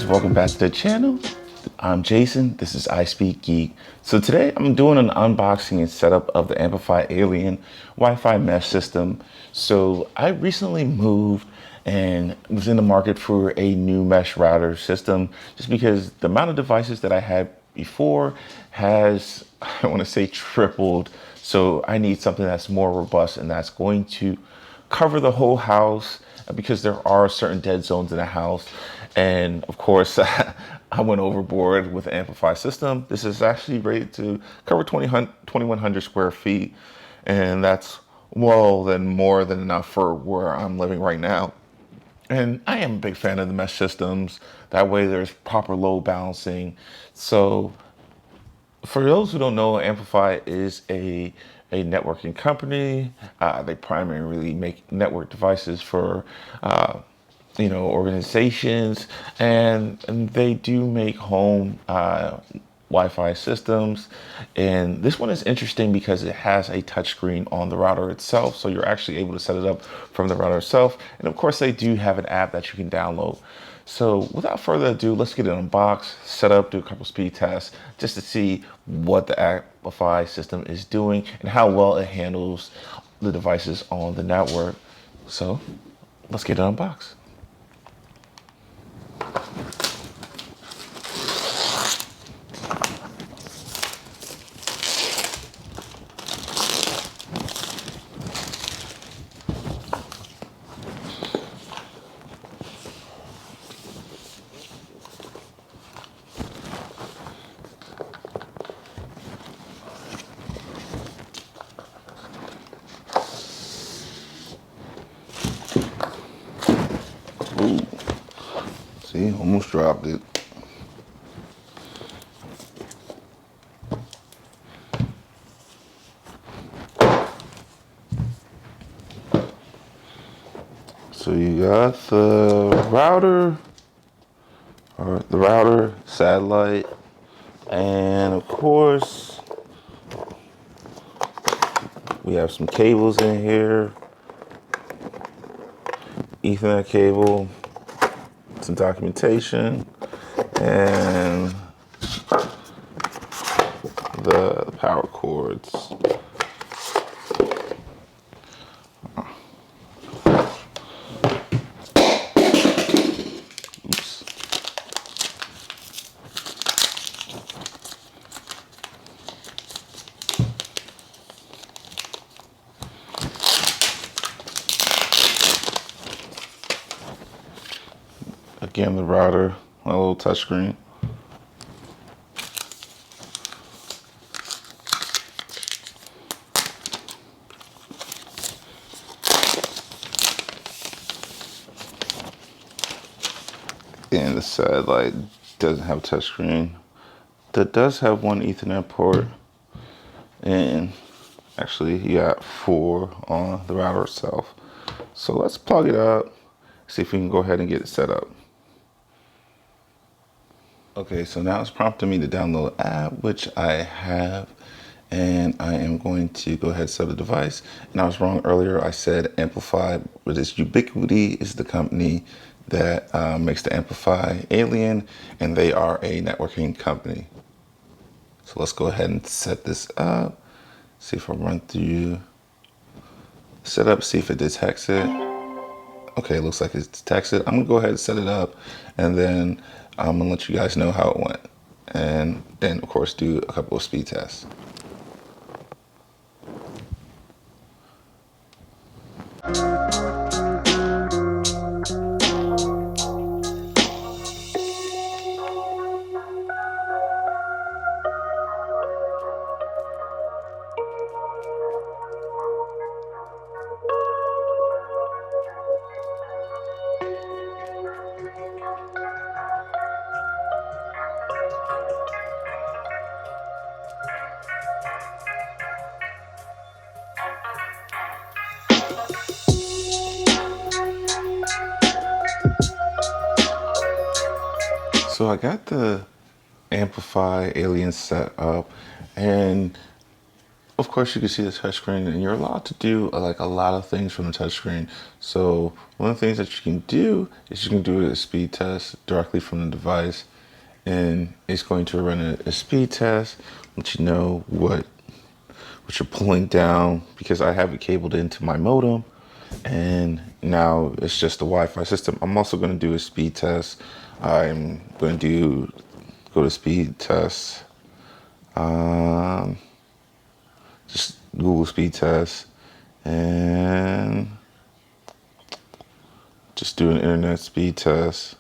guys, welcome back to the channel. I'm Jason, this is I Speak Geek. So today I'm doing an unboxing and setup of the Amplifi Alien Wi-Fi mesh system. So I recently moved and was in the market for a new mesh router system just because the amount of devices that I had before has, I want to say, tripled. So I need something that's more robust and that's going to cover the whole house because there are certain dead zones in the house. And of course, I went overboard with the Amplifi system. This is actually rated to cover 2,100 square feet. And that's more than enough for where I'm living right now. And I am a big fan of the mesh systems. That way there's proper load balancing. So for those who don't know, Amplifi is a networking company. They primarily make network devices for, organizations, and they do make home Wi-Fi systems. And this one is interesting because it has a touchscreen on the router itself, so you're actually able to set it up from the router itself. And of course, they do have an app that you can download. So without further ado, let's get it unboxed, set up, do a couple speed tests just to see what the Amplifi system is doing and how well it handles the devices on the network. So let's get it unboxed. Ooh, see, almost dropped it. So you got the router, satellite, and of course, we have some cables in here, Ethernet cable, some documentation, and the power cords. Oops. Again, the router, a little touchscreen. And the satellite doesn't have a touchscreen. That does have one Ethernet port. And actually, you got 4 on the router itself. So let's plug it up, see if we can go ahead and get it set up. Okay, so now it's prompting me to download the app, which I have, and I am going to go ahead and set up the device. And I was wrong earlier. I said Amplifi, but it's Ubiquiti is the company that makes the Amplifi Alien, and they are a networking company. So let's go ahead and set this up. See if I run through setup, see if it detects it. Okay, it looks like it's detected. I'm gonna go ahead and set it up, and then I'm gonna let you guys know how it went. And then of course do a couple of speed tests. So I got the Amplifi Alien set up, and of course, you can see the touchscreen, and you're allowed to do like a lot of things from the touchscreen. So one of the things that you can do is you can do a speed test directly from the device, and it's going to run a speed test, let you know what you're pulling down, because I have it cabled into my modem, and now it's just the Wi-Fi system. I'm also going to do a speed test. I'm going to go to speed test. Um, just Google speed test and just do an internet speed test.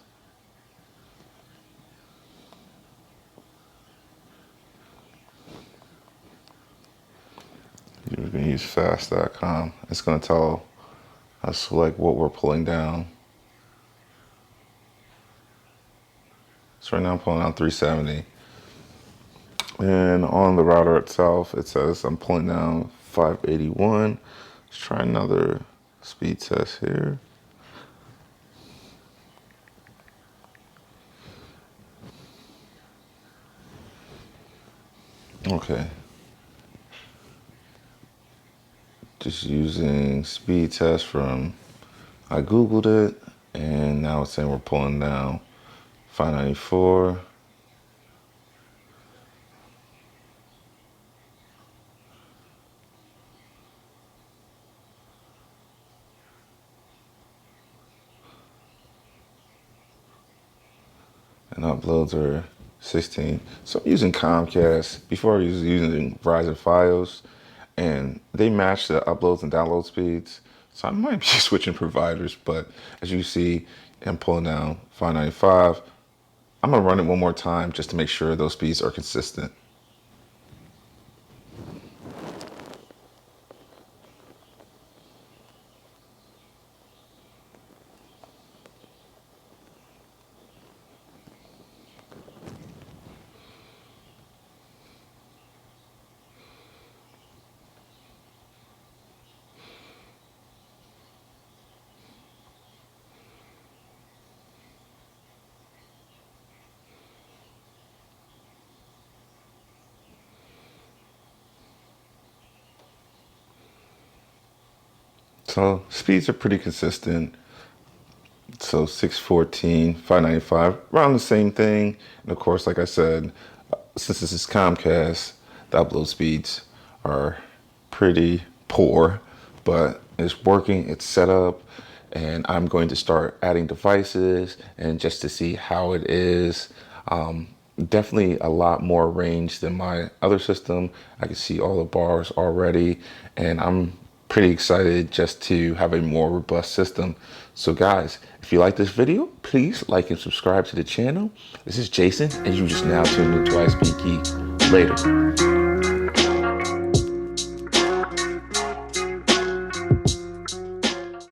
You're going to use fast.com. It's going to tell us like what we're pulling down. So right now I'm pulling down 370. And on the router itself, it says I'm pulling down 581. Let's try another speed test here. Okay. Just using speed test from, I Googled it, and now it's saying we're pulling down 594. And uploads are 16. So I'm using Comcast. Before I was using Verizon Fios, and they match the uploads and download speeds. So I might be switching providers, but as you see, I'm pulling down 595. I'm gonna run it one more time just to make sure those speeds are consistent. So speeds are pretty consistent. So 614, 595, around the same thing. And of course, like I said, since this is Comcast, the upload speeds are pretty poor, but it's working, it's set up, and I'm going to start adding devices and just to see how it is. Definitely a lot more range than my other system. I can see all the bars already, and I'm pretty excited just to have a more robust system. So guys, if you like this video, please like and subscribe to the channel. This is Jason, and you just now tuned into I Speak Geek. Later.